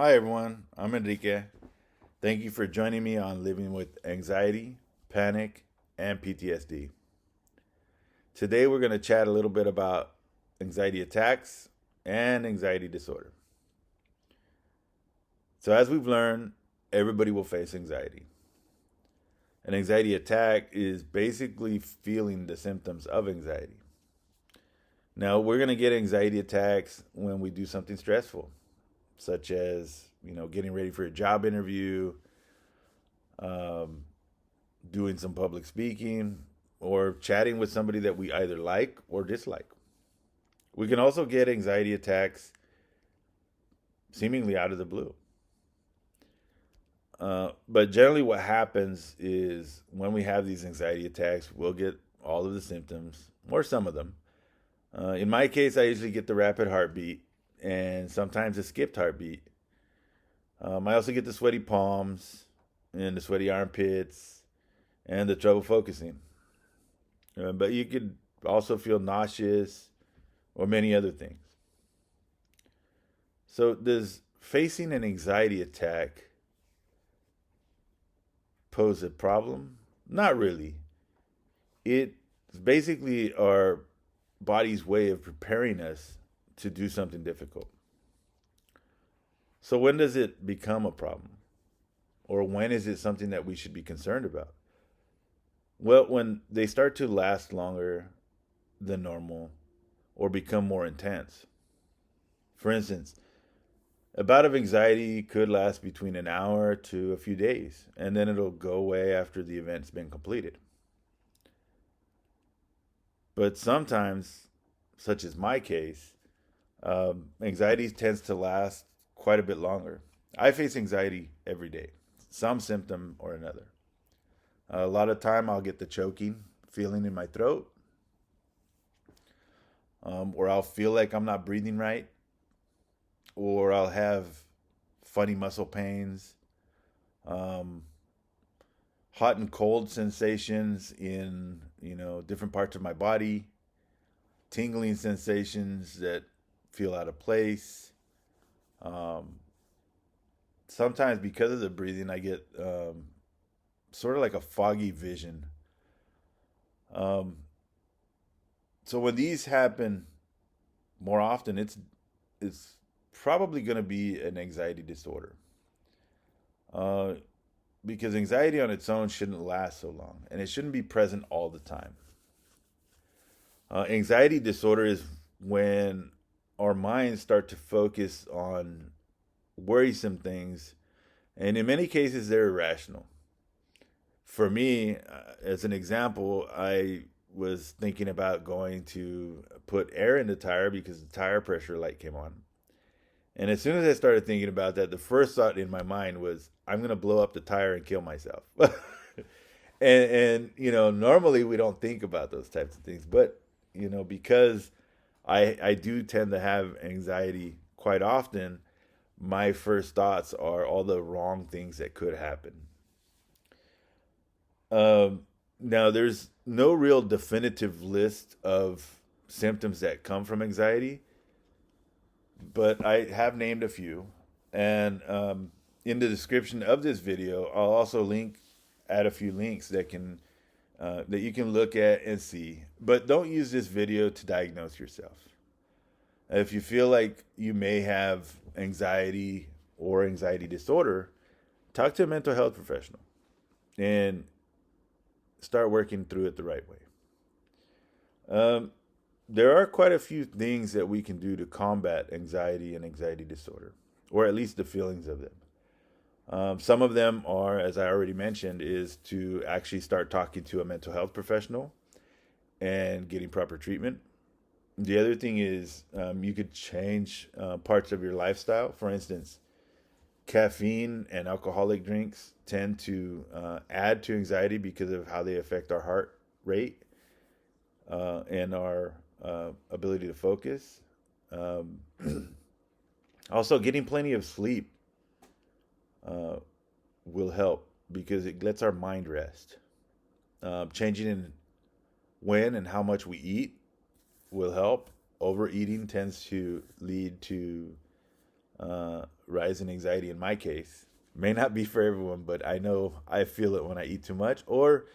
Hi, everyone. I'm Enrique. Thank you for joining me on Living with Anxiety, Panic, and PTSD. Today, we're going to chat a little bit about anxiety attacks and anxiety disorder. So, as we've learned, everybody will face anxiety. An anxiety attack is basically feeling the symptoms of anxiety. Now, we're going to get anxiety attacks when we do something stressful, such as, getting ready for a job interview, um, doing some public speaking, or chatting with somebody that we either like or dislike. We can also get anxiety attacks seemingly out of the blue. But generally, what happens is when we have these anxiety attacks, we'll get all of the symptoms, or some of them. In my case, I usually get the rapid heartbeat and sometimes a skipped heartbeat. I also get the sweaty palms and the sweaty armpits and the trouble focusing. But you could also feel nauseous or many other things. So, does facing an anxiety attack pose a problem? Not really. It's basically our body's way of preparing us to do something difficult. So, when does it become a problem? Or when is it something that we should be concerned about? Well, when they start to last longer than normal or become more intense. For instance, a bout of anxiety could last between an hour to a few days, and then it'll go away after the event's been completed. But sometimes, such as my case, anxiety tends to last quite a bit longer. I face anxiety every day, some symptom or another. A lot of time I'll get the choking feeling in my throat, or I'll feel like I'm not breathing right, or I'll have funny muscle pains, um, hot and cold sensations in different parts of my body, tingling sensations that feel out of place. Um, Sometimes because of the breathing, I get sort of like a foggy vision. Um, so when these happen more often, it's probably going to be an anxiety disorder. Uh, because anxiety on its own shouldn't last so long, and it shouldn't be present all the time. Anxiety disorder is when our minds start to focus on worrisome things, and in many cases, they're irrational. For me, as an example, I was thinking about going to put air in the tire because the tire pressure light came on. And as soon as I started thinking about that, the first thought in my mind was, I'm going to blow up the tire and kill myself. And normally we don't think about those types of things. But, because I do tend to have anxiety quite often, my first thoughts are all the wrong things that could happen. Now, there's no real definitive list of symptoms that come from anxiety, but I have named a few. And in the description of this video, I'll also add a few links that you can look at and see. But don't use this video to diagnose yourself. If you feel like you may have anxiety or anxiety disorder, talk to a mental health professional and start working through it the right way. Um, there are quite a few things that we can do to combat anxiety and anxiety disorder, or at least the feelings of them. Some of them are, as I already mentioned, is to actually start talking to a mental health professional and getting proper treatment. The other thing is you could change parts of your lifestyle. For instance, caffeine and alcoholic drinks tend to add to anxiety because of how they affect our heart rate and our ability to focus. Um, Also, getting plenty of sleep uh, will help because it lets our mind rest. Changing in when and how much we eat will help. Overeating tends to lead to rise in anxiety in my case. May not be for everyone, but I know I feel it when I eat too much or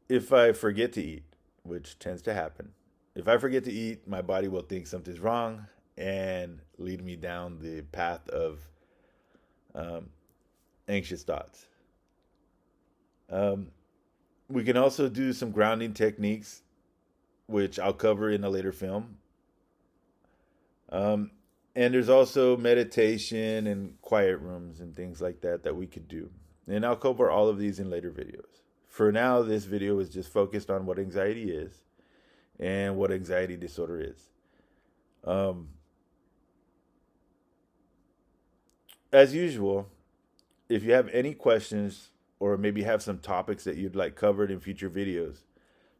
if I forget to eat, which tends to happen. If I forget to eat, my body will think something's wrong and lead me down the path of um, anxious thoughts. Um, we can also do some grounding techniques, which I'll cover in a later film. Um, and there's also meditation and quiet rooms and things like that that we could do. And I'll cover all of these in later videos. For now, this video is just focused on what anxiety is and what anxiety disorder is. Um, as usual, if you have any questions or maybe have some topics that you'd like covered in future videos,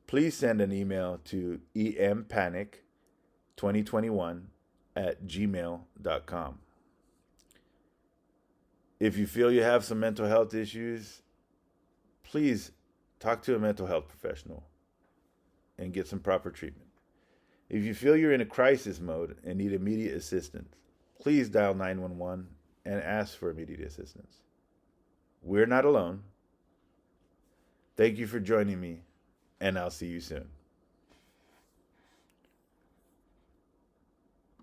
please send an email to empanic2021@gmail.com. If you feel you have some mental health issues, please talk to a mental health professional and get some proper treatment. If you feel you're in a crisis mode and need immediate assistance, please dial 911 and ask for immediate assistance. We're not alone. Thank you for joining me, and I'll see you soon.